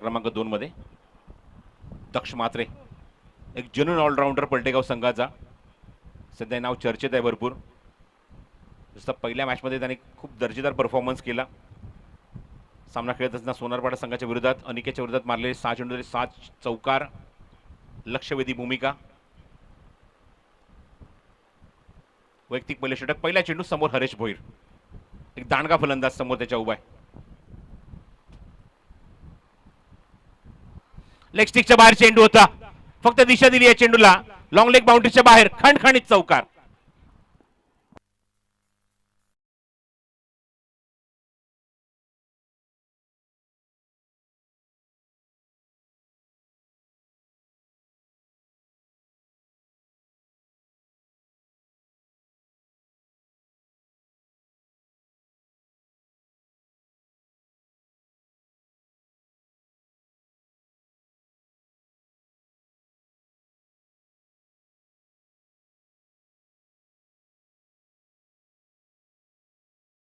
क्रमांक 2 मध्ये दक्ष मात्रे, एक जेन्युइन ऑलराऊंडर पलटेगाव संघाचा, सध्या नाव चर्चेत आहे भरपूर. जसं पहिल्या मॅचमध्ये त्याने खूप दर्जेदार परफॉर्मन्स केला. सामना खेळत असताना सोनारपाडा संघाच्या विरोधात अनिकेतच्या विरोधात मारलेले 6 चेंडूचे 7 चौकार, लक्षवेधी भूमिका. वैयक्तिक पहिले षटक. पहिला चेंडू समोर हरेश भोईर, एक दांडगा फलंदाज समोर त्याच्या उभा आहे. लेग स्टिकच्या बाहेर चेंडू होता, फक्त दिशा दिली या चेंडूला. लॉंग लेग बाउंड्रीच्या बाहेर खणखणीत चौकार.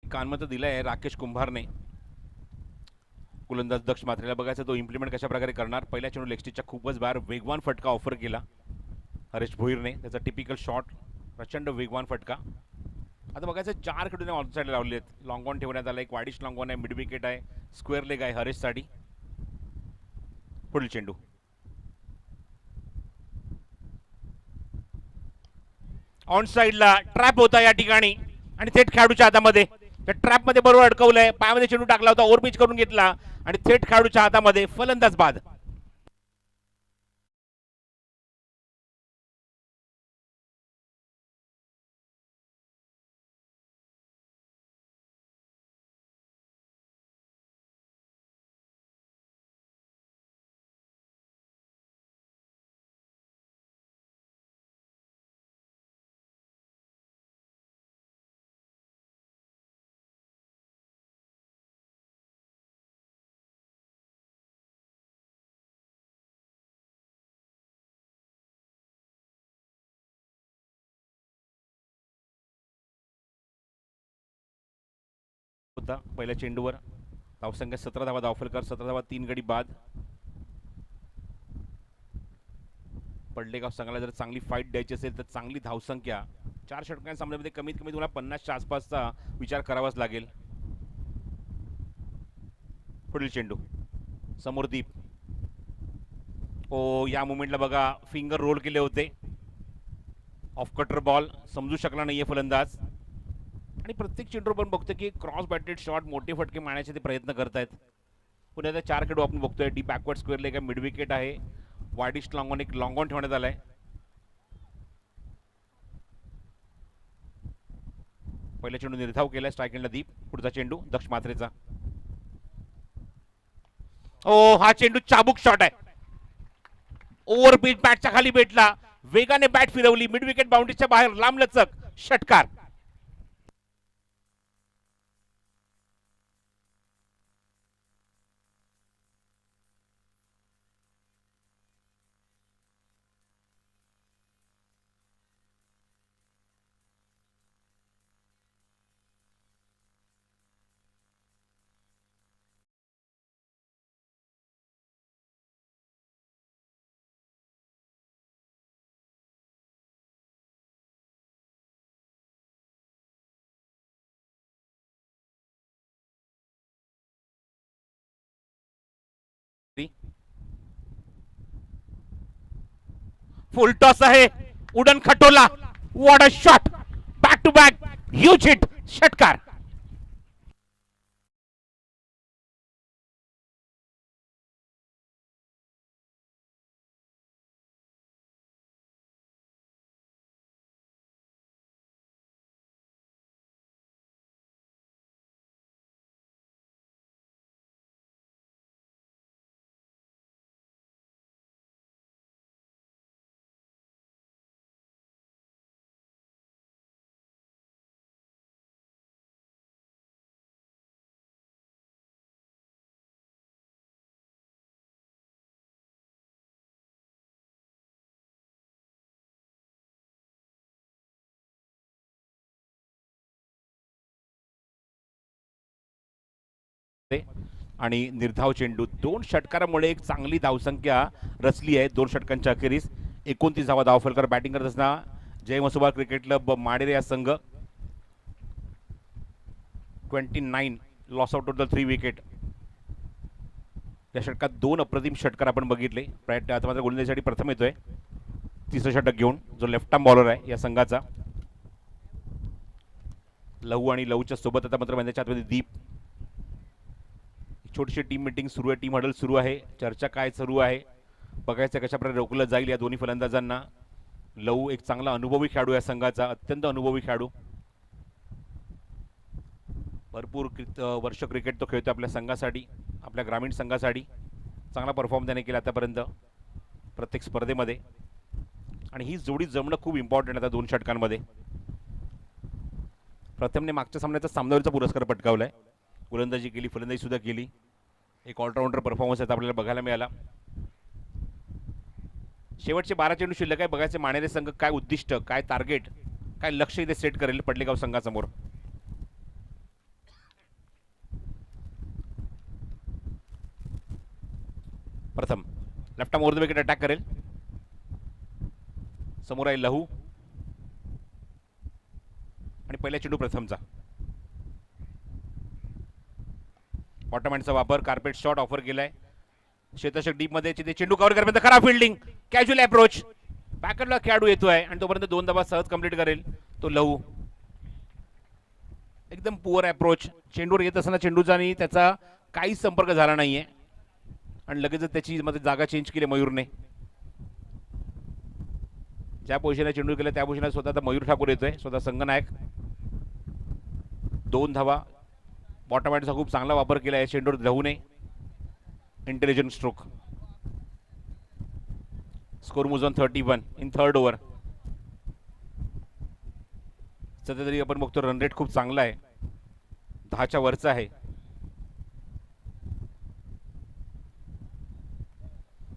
कानमत दिलाय राकेश कुंभारने. गोलंदाज दक्ष मात्रेला बघायचं तो इम्प्लिमेंट कशा प्रकारे करणार. पहिल्या चेंडू लेगस्टिकच्या खूपच बाहेर वेगवान फटका ऑफर केला हरेश भोईरने. त्याचा टिपिकल शॉट, प्रचंड वेगवान फटका. आता बघायचं 4 खेळूने ऑन साईड लावले आहेत. लॉंग ऑन ठेवण्यात आला, एक वाईडिश लॉंग ऑन आहे, मिड विकेट आहे, स्क्वेअर लेग आहे हरेशसाठी. पुढील चेंडू ऑन साईडला ट्रॅप होता या ठिकाणी आणि थेट खेळाडूच्या हातामध्ये. त्या ट्रॅप मध्ये बरोबर अडकवलंय, पायामध्ये चेंडू टाकला होता, ओव्हर पिच करून घेतला आणि थेट खेळाडूच्या हातामध्ये. फलंदाज बाद. होता पहिल्या चेंडूवर. धावसंख्या 17 धावा, धावफलकार 17 धावा, 3 गडी बाद. पडलेगाव संघाला जर चांगली फाईट द्यायची असेल तर चांगली धावसंख्या 4 षटकांच्या सामन्यामध्ये कमीत कमी तुम्हाला 50च्या आसपासचा विचार करावाच लागेल. पुढील चेंडू समोर दीप. ओ, या मुवमेंटला बघा, फिंगर रोल केले होते. ऑफ कटर बॉल, समजू शकला नाहीये फलंदाज. आणि प्रत्येक चेंडूवर पण बघतो की क्रॉस बॅटेड शॉट, मोठे फटके मारण्याचे ते प्रयत्न करतायत. पुन्हा त्या 4 खेळू आपण बघतोय. डी बॅकवर्ड स्क्वेअर लेग आहे, मिड विकेट आहे, वाईडिश लॉंग ऑन, एक लॉंग ऑन ठेवण्यात आलाय. पहिला चेंडू निर्धाव केलाय, स्ट्राईक एंडला दीप. पुढचा चेंडू दक्ष मात्रेचा. ओ, हा चेंडू चाबूक शॉट आहे. ओव्हर पिच बॅटच्या खाली भेटला, वेगाने बॅट फिरवली, मिड विकेट बाउंड्रीच्या बाहेर, लांबलचक षटकार. फुल टॉस आहे, उडन खटोला, what a shot, back to back, huge hit, षटकार. आणि निर्धाव चेंडू. 2 षटकारामुळे एक चांगली धावसंख्या रचली आहे 2 षटकांच्या अखेरीस. 29 धावा धावफलकर बॅटिंग करत असताना जय मसुबा क्रिकेट क्लब माडेरे या संघ. 29 लॉस आउट टोटल 3 विकेट. या षटकात 2 अप्रतिम षटकार आपण बघितले. आता मात्र गोलंदाजीसाठी प्रथम येतोय तिसरं षटक घेऊन, जो लेफ्ट आर्म बॉलर आहे या संघाचा. लहू आणि लहूच्या सोबत आता मात्र मैदानाच्या आतमध्ये दीप. छोटीशी टीम मीटिंग सुरू आहे, टीम हडल सुरू आहे. चर्चा काय सुरू आहे बघायचं, कशाप्रकारे रोखलं जाईल या दोन्ही फलंदाजांना. लहू एक चांगला अनुभवी खेळाडू या संघाचा, अत्यंत अनुभवी खेळाडू. भरपूर वर्ष क्रिकेट तो खेळतो आपल्या संघासाठी, आपल्या ग्रामीण संघासाठी. चांगला परफॉर्म त्याने केला आतापर्यंत प्रत्येक स्पर्धेमध्ये. आणि ही जोडी जमणं खूप इम्पॉर्टंट आहे आता 2 षटकांमध्ये. प्रथमने मागच्या सामन्याचा सामनावीरचा पुरस्कार पटकावलाय. गोलंदाजी केली, फलंदाजी सुद्धा केली. एक ऑलराऊंडर परफॉर्मन्स आता आपल्याला बघायला मिळाला. शेवटचे 12 चेंडू शिल्लक आहे. बघायचे मानेरे संघ काय उद्दिष्ट, काय टार्गेट, काय लक्ष इथे सेट करेल पडलेगाव संघासमोर. प्रथम left arm over the wicket attack करेल. समोर आहे लहू आणि पहिला चेंडू प्रथमचा. बॉटम हँडचा वापर, कार्पेट शॉट ऑफर केलाय. क्षेत्ररक्षक डीप मध्ये चेंडू कव्हर करण्याचा खरा फिल्डिंग, कॅज्युअल अप्रोच. बॅकअपला खेळाडू येतोय आणि तोपर्यंत 2 धावा सहज कंप्लीट करेल तो लहू. एकदम पुअर अप्रोच. चेंडूवर येत असताना चेंडूचा आणि त्याचा काहीच संपर्क झाला नाहीये आणि लगेचच त्याची मध्ये जागा चेंज केली मयूरने. ज्या पोझिशनला चेंडू केला त्या पोझिशनला स्वतः मयूर ठाकूर येतोय, स्वतः संघनायक. 2 धावा. बॉटम हँडचा खूप चांगला वापर केला आहे चेंडूवर लहूने. Intelligent stroke. Score moves on 31 in third over. सध्या तरी आपण बघतो रन रेट खूप चांगला आहे, 10च्या वरचा आहे.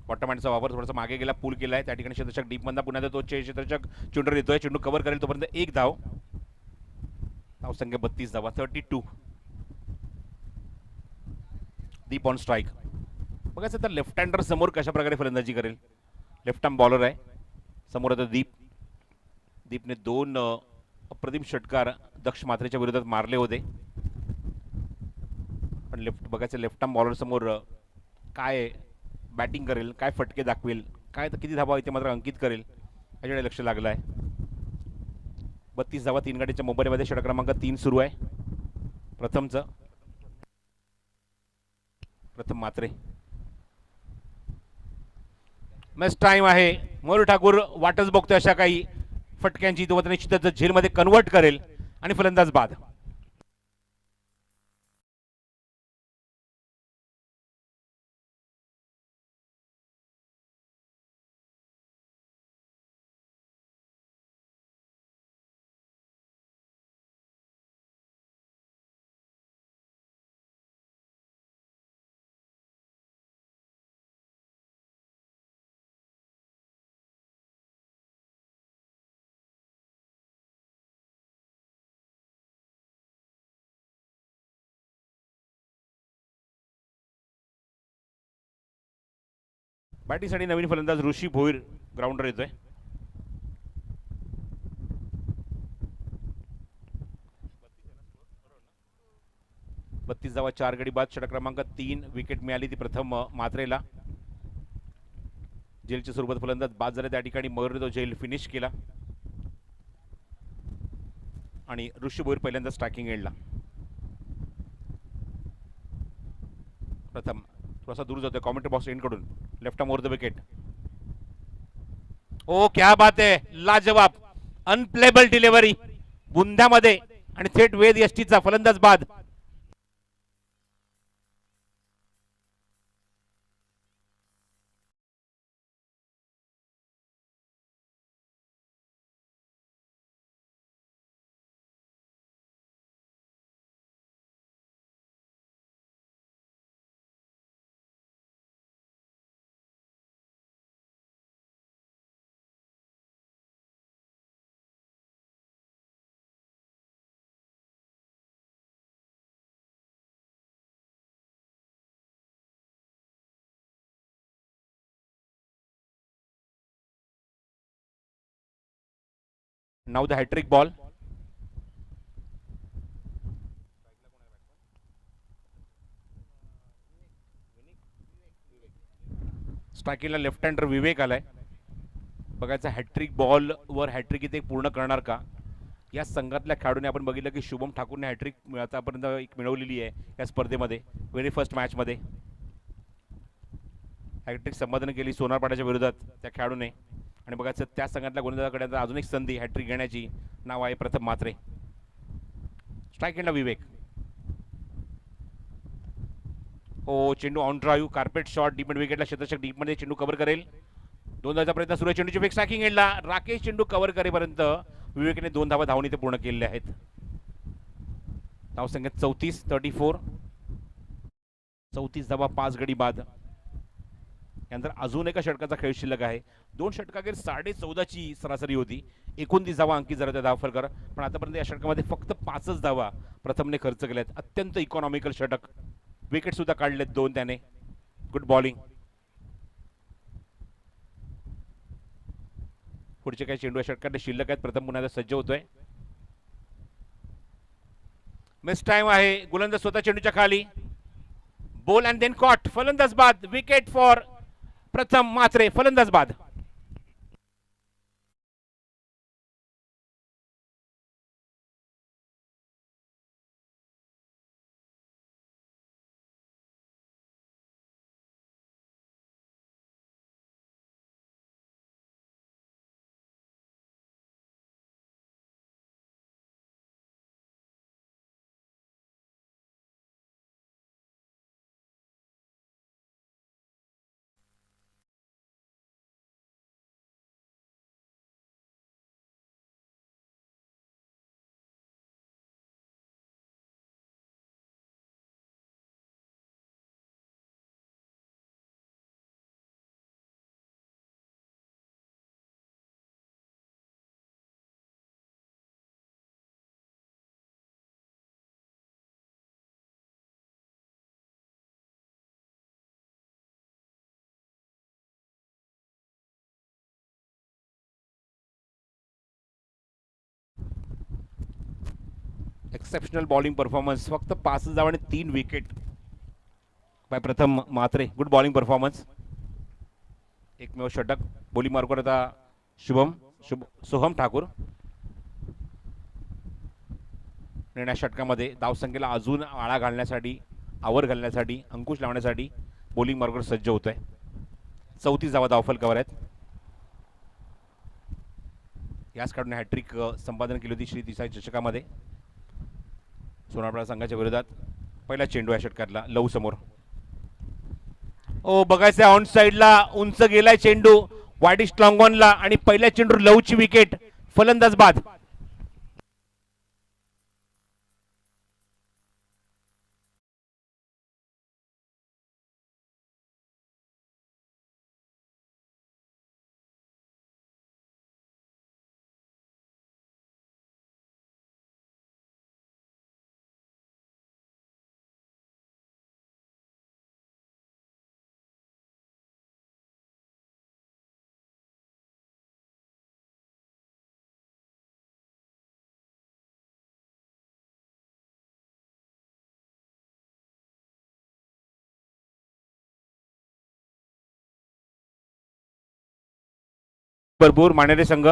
बॉटम हँडचा वापर थोडासा मागे गेला, पूल केलाय त्या ठिकाणी. क्षेत्ररक्षक डीप मधला पुन्हा तो क्षेत्ररक्षक चेंडूवर येतोय, चेंडू कव्हर करेल तोपर्यंत 1 धाव. धावसंख्या 32 धावा, 32. दीप ऑन स्ट्राईक. बघायचं तर लेफ्ट हँडर समोर कशा प्रकारे फलंदाजी करेल. लेफ्ट आर्म बॉलर आहे समोर आता दीप. दीपने 2 अप्रतिम षटकार दक्ष मात्रेच्या विरोधात मारले होते. पण बघायचं लेफ्ट आर्म बॉलर समोर काय बॅटिंग करेल, काय फटके दाखवेल, काय किती धावा इथे मात्र अंकित करेल याच्याकडे लक्ष लागलं आहे. 32 धावा 3 गाडीच्या मुंबईमध्ये. षटक क्रमांक 3 सुरू आहे. प्रथम मात्रे. मस्त टाइम आहे. मयूर ठाकूर वाटच बघतोय अशा काही फटक्यांची, तो निश्चितच झेलमध्ये कन्वर्ट करेल आणि फलंदाज बाद. बॅटिंगसाठी नवीन फलंदाज ऋषी भोईर ग्राउंडवर येतोय. बत्तीस धावा 4 गडी बाद. षटक क्रमांक 3. विकेट मिळाली ती प्रथम मात्रेला. जेलच्या स्वरूपात फलंदाज बाद झाला त्या ठिकाणी मयूरने तो जेल फिनिश केला आणि ऋषी भोईर पहिल्यांदा स्ट्रायकिंग एंडला. प्रथम थोडासा दूर जातोय कॉमेंट्री बॉक्स एंड कडून. Left arm over the wicket. ओ क्या बात है, लाजवाब अनप्लेबल डिलिव्हरी बुंध्यामध्ये आणि थेट वेद यष्टीचा. फलंदाज बाद. Now the hat trick ball. स्ट्रायकिंगला लेफ्ट हँडर विवेक आलाय. बघायचं हॅट्रिक बॉल वर हॅट्रिक इथे पूर्ण करणार का. या संघातल्या खेळाडूने आपण बघितलं की शुभम ठाकूरने हॅट्रिक आतापर्यंत एक मिळवलेली आहे या स्पर्धेमध्ये. व्हेरी फर्स्ट मॅचमध्ये हॅट्रिक संपादन केली सोनारपाड्याच्या विरोधात त्या खेळाडूने. आणि बघायचं त्या संघातल्या गोलंदाजाकडे अजून एक संधी हॅट्रिक घेण्याची. नाव आहे प्रथम म्हात्रे. स्ट्रायकिंगला विवेक. ओ चेंडू on drive carpet shot deep mid विकेटला. क्षेत्ररक्षक डीप मध्ये चेंडू कव्हर करेल. 2 धावाचा प्रयत्न सुरू आहे. चेंडूची फेक स्ट्रायकिंग एंडला. राकेश चेंडू कव्हर करेपर्यंत विवेकने 2 धावा धावून इथे पूर्ण केलेल्या आहेत. धावसंख्या 34 धावा 5 गडी बाद. यानंतर अजून एका षटकाचा खेळ शिल्लक आहे. 2 षटकाखेर 14.5ची सरासरी होती. 29 धावा अंकित झाल्या त्या धावफलकावर. पण आतापर्यंत या षटकामध्ये फक्त 5च धावा प्रथमने खर्च केल्यात. अत्यंत इकॉनॉमिकल षटक. विकेट सुद्धा काढलेत 2 त्याने. Good bowling. पुढचे काही चेंडू षटकातले शिल्लक आहेत. प्रथम पुन्हा सज्ज होतोय. मिस टाइम आहे. गोलंदाज स्वतः चेंडूच्या खाली. Ball and then caught. फलंदाज बाद. Wicket for Pratham Mhatre. फलंदाज बाद. Exceptional bowling performance. फक्त 5 धावा आणि 3 विकेट बाय प्रथम म्हात्रे. Good bowling performance. एकमेव षटक. बोली मार्कवर आता सोहम ठाकूर. या षटकामध्ये धावसंख्येला अजून आळा घालण्यासाठी, आवर घालण्यासाठी, अंकुश लावण्यासाठी बॉलिंग मार्कवर सज्ज होत आहे. 34 धावा धावफलकावर आहेत. याच खेळाडूने हॅट्रिक संपादन केली होती श्री देसाई चषकामध्ये सोनारपाडा संघाच्या विरोधात. पहिला चेंडू या षटकातला लव समोर. ओ बघायचं ऑन साइडला उंच गेलाय चेंडू वाईडिश लॉंग ऑनला. आणि पहिल्या चेंडू लवची विकेट. फलंदाज बाद. भरपूर मानेरे संघ.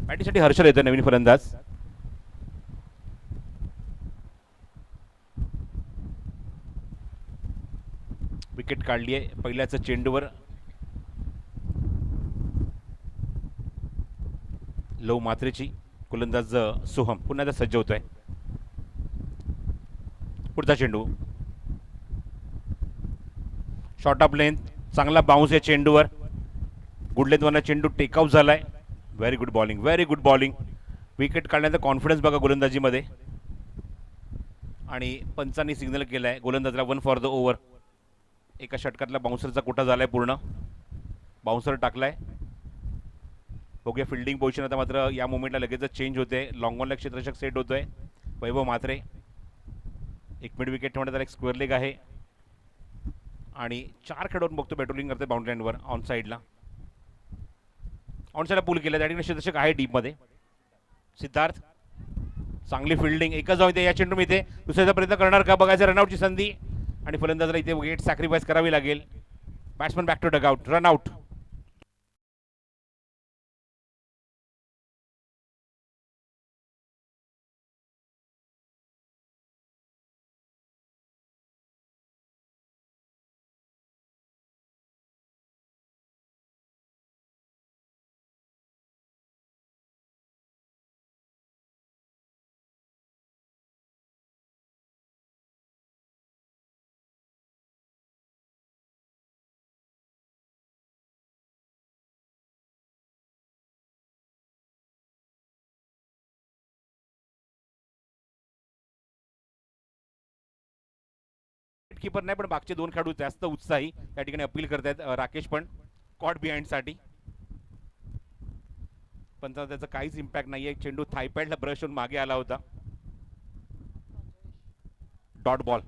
बॅटिंगसाठी हर्षल येतो नवीन फलंदाज. विकेट काढली आहे पहिल्याच चेंडूवर. लव मात्रेची. गोलंदाज सोहम पुन्हा सज्ज होतोय. पुढचा चेंडू शॉर्ट ऑफ लेंथ. चांगला बाउन्स आहे चेंडूवर. गुड लेंथवरनं चेंडू टेकआउट झालाय. Very good bowling. Very good bowling. Wicket काढण्याचा कॉन्फिडन्स बघा गोलंदाजीमध्ये. आणि पंचांनी सिग्नल केलाय गोलंदाजला 1 फॉर द ओव्हर. एका षटकातला बाउन्सरचा कोटा झालाय पूर्ण. बाउन्सर टाकलाय. बघूया फिल्डिंग पोझिशन आता मात्र या मोमेंटला लगेचच चेंज होते. लॉंग ऑनला क्षेत्ररक्षक सेट होतोय वैभव म्हात्रे. एक मिड विकेट ठेवण्यात आला. एक स्क्वेअर लेग आहे आणि 4 खेळून बघतो पेट्रोलिंग करते बाउंड्री लाईनवर ऑन साईडला. ऑन साईडला पूल केलं त्या ठिकाणी क्षेत्ररक्षक आहे डीपमध्ये. सिद्धार्थ चांगली फिल्डिंग. एकच जाऊ इथे या चेंडू इथे दुसऱ्याचा प्रयत्न करणार का बघायचं. रनआउटची संधी आणि फलंदाजाला इथे विकेट सॅक्रिफाईस करावी लागेल. Batsman back to dugout. Run out. Keeper नाही पण बागचे 2 खेळाडू जास्त उत्साही त्या ठिकाणी अपील करतायत. राकेश पण कॉट बिहाइंड साठी. पण त्याचा काहीच इम्पॅक्ट नाहीये. चेंडू थायपॅडला ब्रश होऊन मागे आला होता. Dot ball.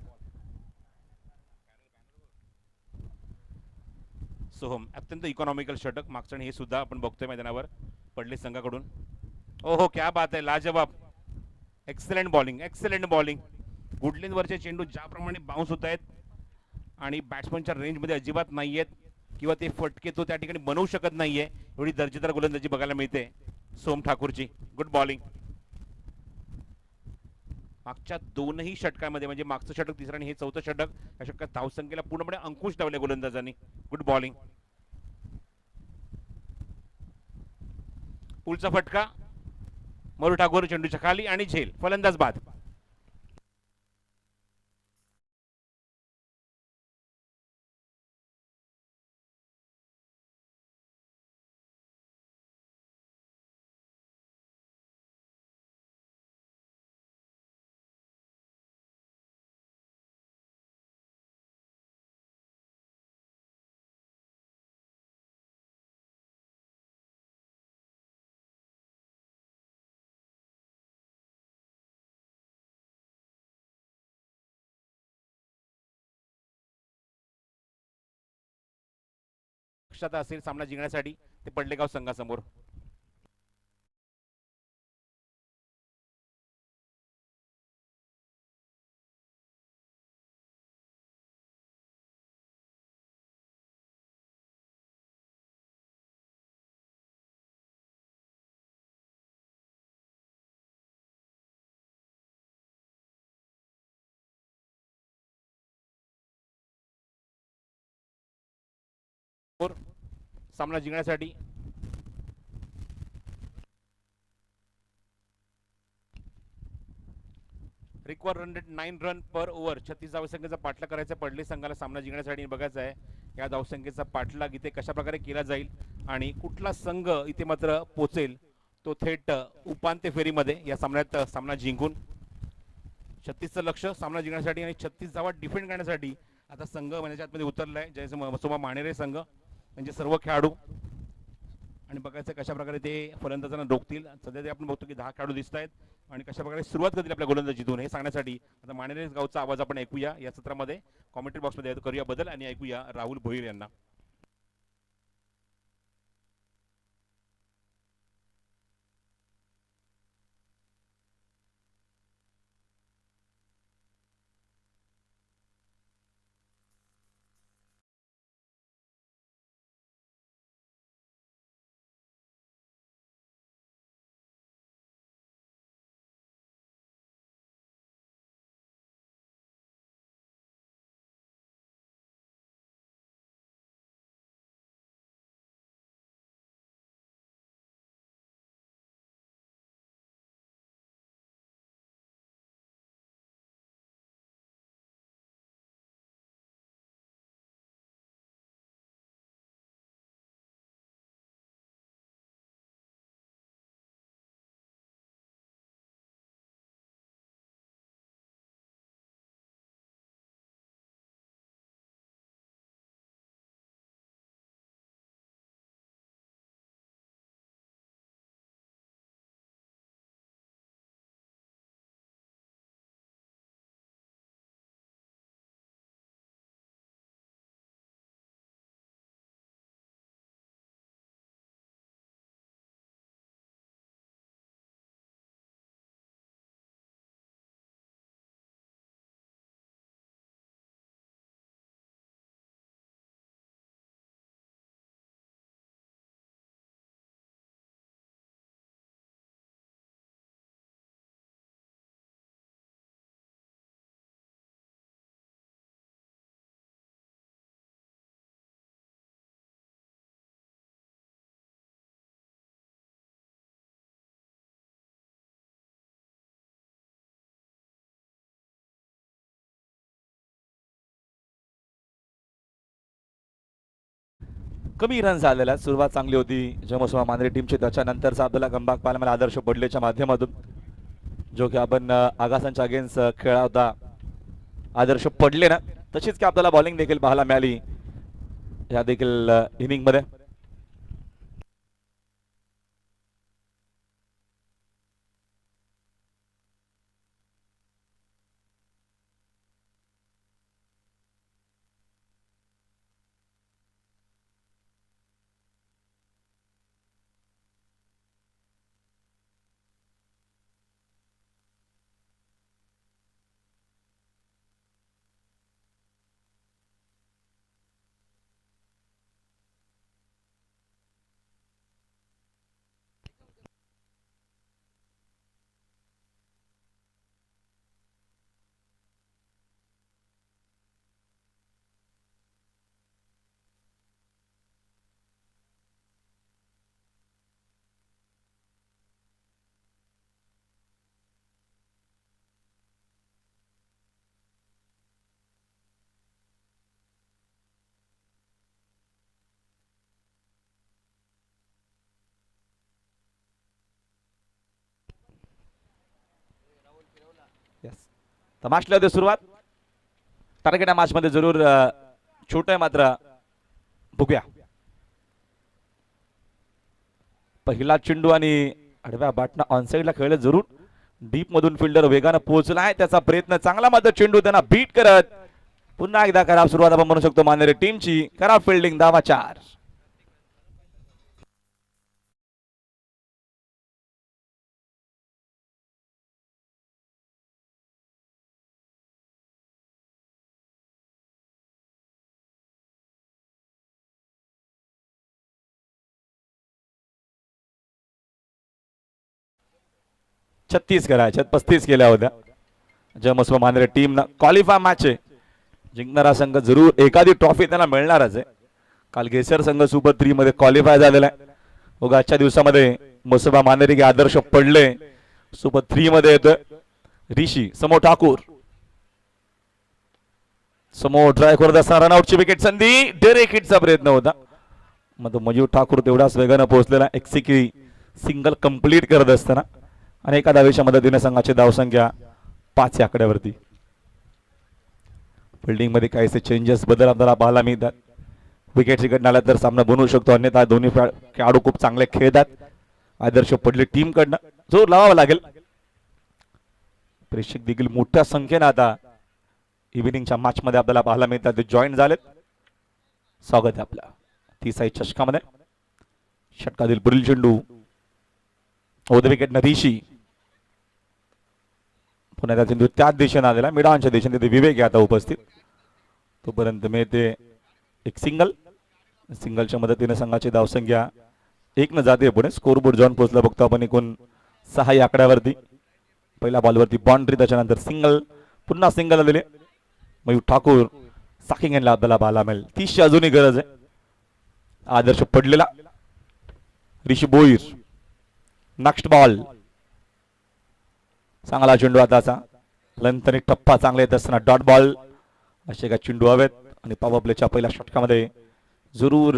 सोहम अत्यंत इकॉनॉमिकल षटक मागचं हे सुद्धा आपण बघतोय मैदानावर पडले संघाकडून. ओहो क्या बात आहे. लाजवाब. Excellent bowling. Excellent bowling. गुडलेनवरचे चेंडू ज्याप्रमाणे बाउन्स होत आहेत आणि बॅट्समनच्या रेंजमध्ये अजिबात नाही आहेत किंवा ते फटके तो त्या ठिकाणी बनवू शकत नाहीये एवढी दर्जेदार गोलंदाजी बघायला मिळते सोम ठाकूरची. Good bowling. मागच्या 2ही षटकामध्ये म्हणजे मागचं षटक तिसरं आणि हे चौथं षटक या षटकात धावसंख्येला पूर्णपणे अंकुश लावले गोलंदाजांनी. Good bowling. पुलचा फटका. मरू ठाकूर चेंडूच्या खाली आणि झेल. फलंदाज बाद. लक्षात असेल सामना जिंकण्यासाठी ते पडलेगाव संघासमोर. सामना जिंकण्यासाठी रिक्वायर रन रेट 9 रन पर ओव्हर. 36 धावसंख्येचा पाठलाग करायचा पडले संघाला सामना जिंकण्यासाठी. बघायचं आहे या धावसंख्येचा पाठलाग इथे कशा प्रकारे केला जाईल आणि कुठला संघ इथे मात्र पोचेल तो थेट उपांत्य फेरीमध्ये या सामन्यात सामना जिंकून. 36चं लक्ष सामना जिंकण्यासाठी आणि 36 धावा डिफेंड करण्यासाठी आता संघ मैदानाच्या आतमध्ये उतरलाय. जयसो मसोमा मानेरे संघ म्हणजे सर्व खेळाडू आणि बघायचं कशा प्रकारे ते फलंदाजांना रोखतील. सध्या ते आपण बघतो की 10 खेळाडू दिसत आहेत आणि कशा प्रकारे सुरुवात करतील आपल्या गोलंदाजीतून हे सांगण्यासाठी आता मानेरे गावचा आवाज आपण ऐकूया या सत्रामध्ये. कॉमेंट्री बॉक्समध्ये करूया बदल आणि ऐकूया राहुल भोईर यांना. कमी रन झालेल्या. सुरुवात चांगली होती जमोसमा मांजरे टीमची. त्याच्यानंतरचा आपल्याला कमबॅक पाहायला मला आदर्श पडलेच्या माध्यमातून, जो की आपण आगासांच्या अगेन्स्ट खेळला होता. आदर्श पडले ना, तशीच की आपल्याला बॉलिंग देखील पाहायला मिळाली या देखील इनिंग मध्ये. तमाशला होते सुरुवात. टार्गेट या मॅच मध्ये जरूर छोट आहे, मात्र बघूया. पहिला चेंडू आणि आडव्या बॅटनं ऑनसाइडला खेळलं जरूर. डीप मधून फिल्डर वेगानं पोहोचलाय, त्याचा प्रयत्न चांगला, मात्र चेंडू त्यांना बीट करत पुन्हा एकदा खराब सुरुवात आपण म्हणू शकतो मानेरे टीमची. खराब फिल्डिंग, धावा 4. छत्तीस करायच्या, 35 केल्या होत्या. जमस्व मांजरे टीम क्वालिफाय मॅच आहे. जिंकणारा संघ जरूर एखादी ट्रॉफी त्यांना मिळणारच आहे. काल गेसर संघ सुपर 3 मध्ये क्वालिफाय झालेला आहे. बघा आजच्या दिवसामध्ये मुसबा मांजरे आदर्श पडले, सुपर 3 मध्ये येतोय. ऋषी समोर ठाकूर, समोर ड्राय करत असताना रनआउटची विकेट संधी. डेरेक हिटचा प्रयत्न होता, मग मयूर ठाकूर तेवढाच वेगानं पोहोचलेला. एक्सिकी सिंगल कंप्लीट करत असताना आणि एका धावेच्या मदतीने संघाची धावसंख्या 5 या आकड्यावरती. फिल्डिंग मध्ये काहीसे चेंजेस बदल आपल्याला पाहायला मिळतात. विकेट विकेट आल्या तर सामना बनवू शकतो, अन्यथा दोन्ही खेळाडू खूप चांगले खेळतात. आदर्श पडले टीम कडनं जोर लावावा लागेल. प्रेक्षक देखील मोठ्या संख्येने आता इव्हिनिंगच्या मॅच मध्ये आपल्याला पाहायला मिळतात, ते जॉईन झालेत. स्वागत आहे आपल्या 30 चषकामध्ये. षटकातील पुढील चेंडू ओद विकेट ऋषी. पुन्हा त्या चेंडू त्याच दिशेने आलेला, मिडानच्या दिशेने. तिथे विवेक आता उपस्थित. तोपर्यंत मिळते एक सिंगल. सिंगलच्या मदतीने संघाची धावसंख्या 1 न जाते पुढे. स्कोरबोर्ड जाऊन पोहोचला बघतो आपण एकूण 6 या आकड्यावरती. पहिल्या बॉलवरती बाउंड्री, त्याच्यानंतर सिंगल, पुन्हा सिंगल आलेले. मयूर ठाकूर साकिंग यांना आपल्याला पाहायला मिळेल. 30ची अजूनही गरज आहे. आदर्श पडलेला. ऋषी बोईर, नेक्स्ट बॉल. चांगला चेंडू आताचा. लंतनी टप्पा चांगला येत असताना डॉट बॉल. असे का चेंडू हवेत आणि पॉवर प्लेच्या पहिल्या षटकामध्ये जरूर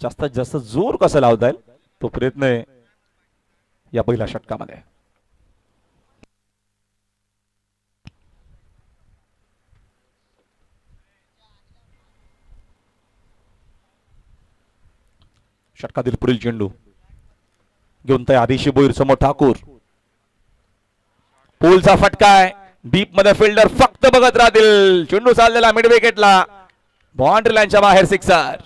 जास्तीत जास्त जोर कसा लावता येईल तो प्रयत्न आहे या पहिल्या षटकामध्ये. षटकातील पुढील चेंडू घेऊन तयार. ऋषी बोईर समोर ठाकूर. पोलचा फटका आहे. डीप मध्ये फिल्डर फक्त बघत राहतील. चेंडू चाललेला मिड विकेटला, बाउंड्री लाईनच्या बाहेर, सिक्सर.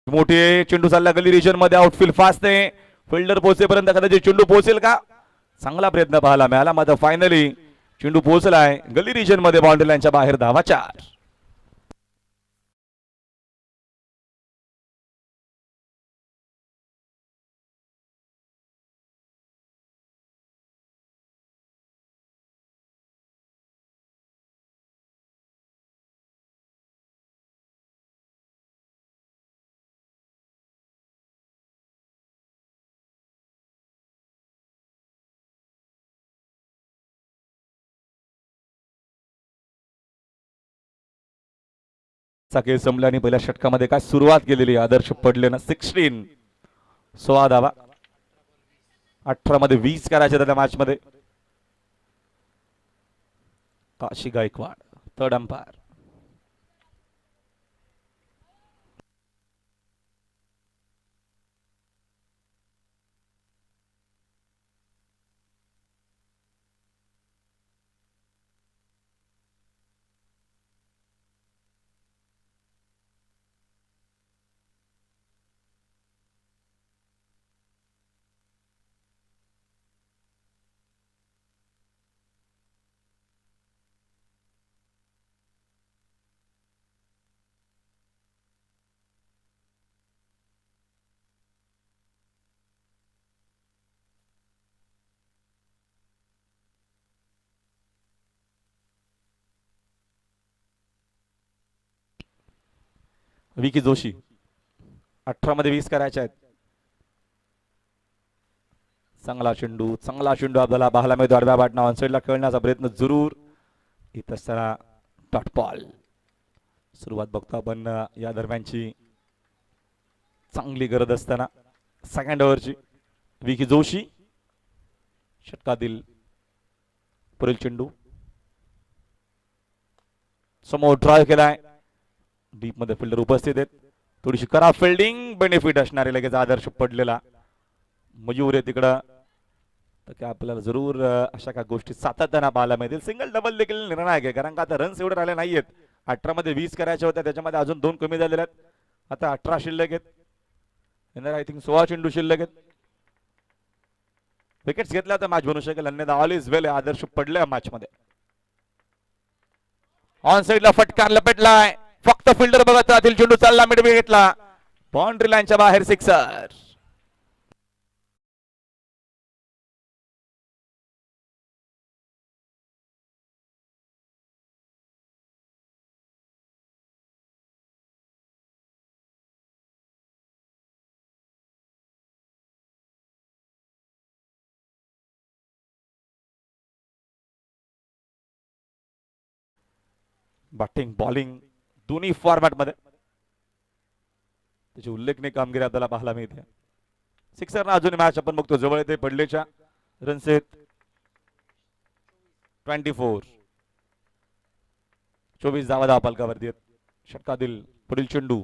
मोठे चेंडू चालला गली रिजन मध्ये. आउटफील्ड फास्ट आहे. फिल्डर पोहोचेपर्यंत कदाचित चेंडू पोहोचेल का? चांगला प्रयत्न पाहायला मिळाला, मात्र फायनली चेंडू पोहोचलाय गली रिजन मध्ये, बाउंड्री लाईनच्या बाहेर, धावा 4. चा खेळ संपला आणि पहिल्या षटकामध्ये काय सुरुवात केलेली आदर्श पडले ना 16 16 धावा 18 मध्ये 20 करायचे त्या मॅच मध्ये. Kashi Gaikwad third umpire. विकी जोशी 18 मध्ये 20 करायचे आहेत. चांगला चेंडू आपल्याला पाहायला मिळतो आडव्या बाटना ऑन साइडला खेळण्याचा प्रयत्न जरूर इथं असताना डॉट बॉल. सुरुवात बघतो आपण या दरम्यानची चांगली गरज असताना सेकंड ओव्हरची. विकी जोशी षटकातील पुढील चेंडू समोर ड्राइव्ह केलाय. डीप मध्ये फिल्डर उपस्थित आहेत. थोडीशी खराब फिल्डिंग बेनिफिट असणारे लगेच आदर्श पडलेला मयूर आहे तिकडं. तर काय आपल्याला जरूर अशा काही गोष्टी सातत्यानं पाहायला मिळतील. सिंगल डबल देखील निर्णायक आहे कारण का आता रन्स एवढे राहिले नाहीयेत. 18 मध्ये 20 करायचे होते त्याच्यामध्ये अजून 2 कमी झालेले आहेत. आता 18 शिल्लक आहेत. आय थिंक 16 चेंडू शिल्लक आहेत. विकेट्स घेतल्या तर मॅच बनू शकेल अन्यथा ऑल इज वेल. आदर्श पडले मॅच मध्ये. ऑन साइडला फटकार लपेटलाय. फक्त फिल्डर बघत राहतील. चेंडू चालला मिड विकेटला बाउंड्री लाईनच्या बाहेर सिक्सर. बॅटिंग बॉलिंग दोन्ही फॉर्मॅट मध्ये त्याची उल्लेखनीय कामगिरी आपल्याला पाहायला मिळते. सिक्सर अजून मॅच आपण बघतो जवळ येते. पडलेच्या रन्स आहेत 24. 24 धावा धावफलकावरती आहेत. षटकातील पुढील चेंडू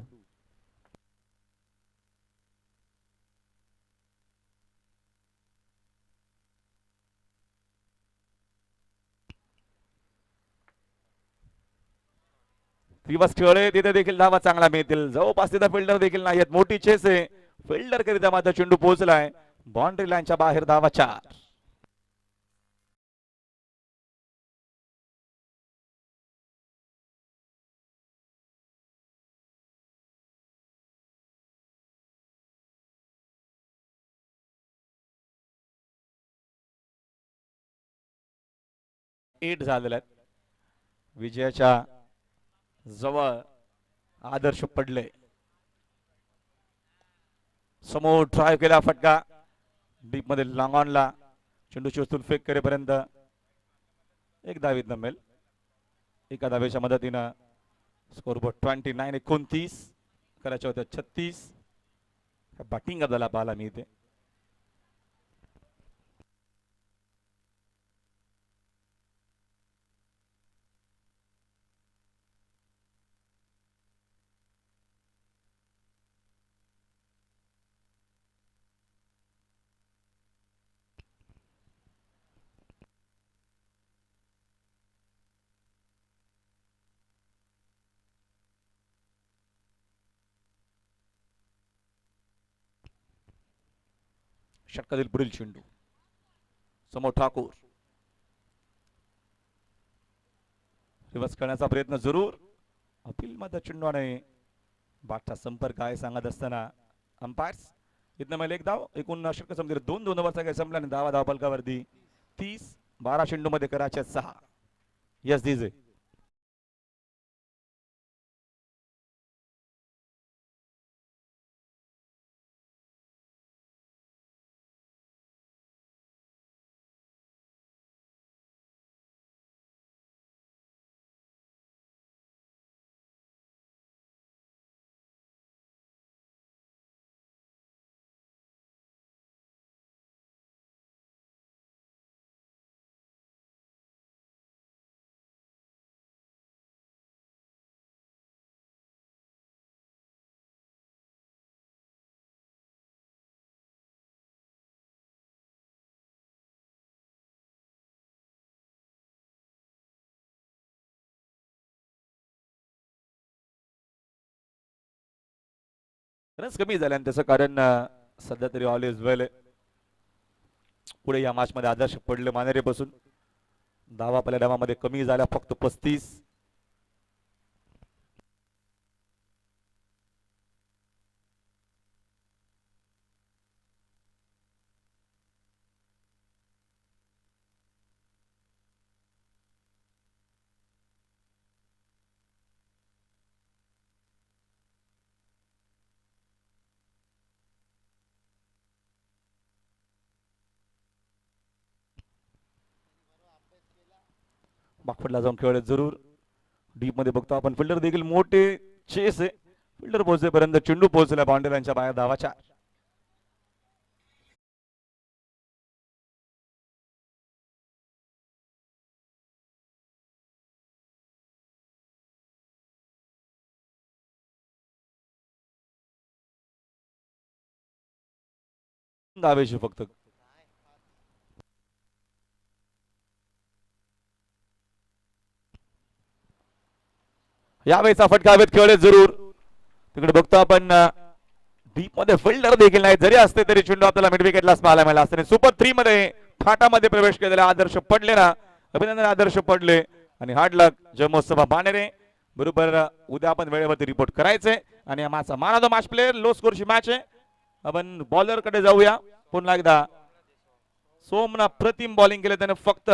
दिवस खेळले तिथे देखील धावा चांगला मिळतील. जवळपास तिथे फिल्डर देखील नाही आहेत. मोठी चेस आहे. फिल्डर करिता मात्र चेंडू पोहोचलाय बाउंड्री लाईनच्या बाहेर. धावा 4. एट झालेल्या आहेत. विजयाच्या जवळ आदर्श पडले. समोर ट्राय केला फटका डीप मध्ये लॉंग ऑनला चेंडू चोचून फेक करेपर्यंत एक धावीत नमेल. एका धावेच्या मदतीनं स्कोरबोर्ड 29 29 करायच्या होत्या 36. बॅटिंग आपल्याला पाहायला मिळते. षटकातील पुढील चेंडू समोर ठाकूर रिवर्स करण्याचा प्रयत्न जरूर. अपील मध्ये चेंडू आणि बाटचा संपर्क आहे सांगत असताना अंपायर्स. इथनं मला एक धाव. एकूण षटक संपले 2-2 ओव्हरचा खेळ संपला आणि धावा धावफलकावरती 30. 12 चेंडू मध्ये करायचे 6. Yes DJ. रन्स कमी झाले आणि त्याचं कारण सध्या तरी ऑल इज वेल. पुढे या मॅच मध्ये आदर्श पडले मानेरेपासून. धावा पहिल्या डावामध्ये कमी झाल्या फक्त 35. बागफटला जाऊन खेळले जरूर. डीप मध्ये बघतो आपण फिल्डर देखील मोठे चेस आहे. फिल्डर पोहोचेपर्यंत चेंडू पोहोचला बाउंड्रीच्या बाहेर धावाच्या. धावेशी फक्त. यावेळेचा फटका हवेत खेळले जरूर. तिकडे बघतो आपण डीप मध्ये फिल्डर देखील नाही. जरी असते तरी चेंडू आपल्याला मिड विकेटलाच पाहायला मिळाला असते. सुपर 3 मध्ये फाटामध्ये प्रवेश केलेला आदर्श पडले ना. अभिनंदन आदर्श पडले आणि हार्ड लक जमोत्सव बाणेरे. बरोबर उद्या आपण वेळेवरती रिपोर्ट करायचंय. आणि या मॅचचा man of the match player low स्कोरची मॅच आहे. आपण बॉलर कडे जाऊया पुन्हा एकदा. सोमना प्रतिम बॉलिंग केले त्याने फक्त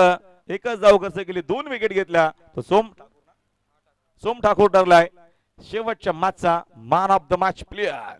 एकच धाव कसं केली 2 विकेट घेतल्या. तो सोम ठाकूर ठरलाय शेवटच्या मॅचचा man of the match player.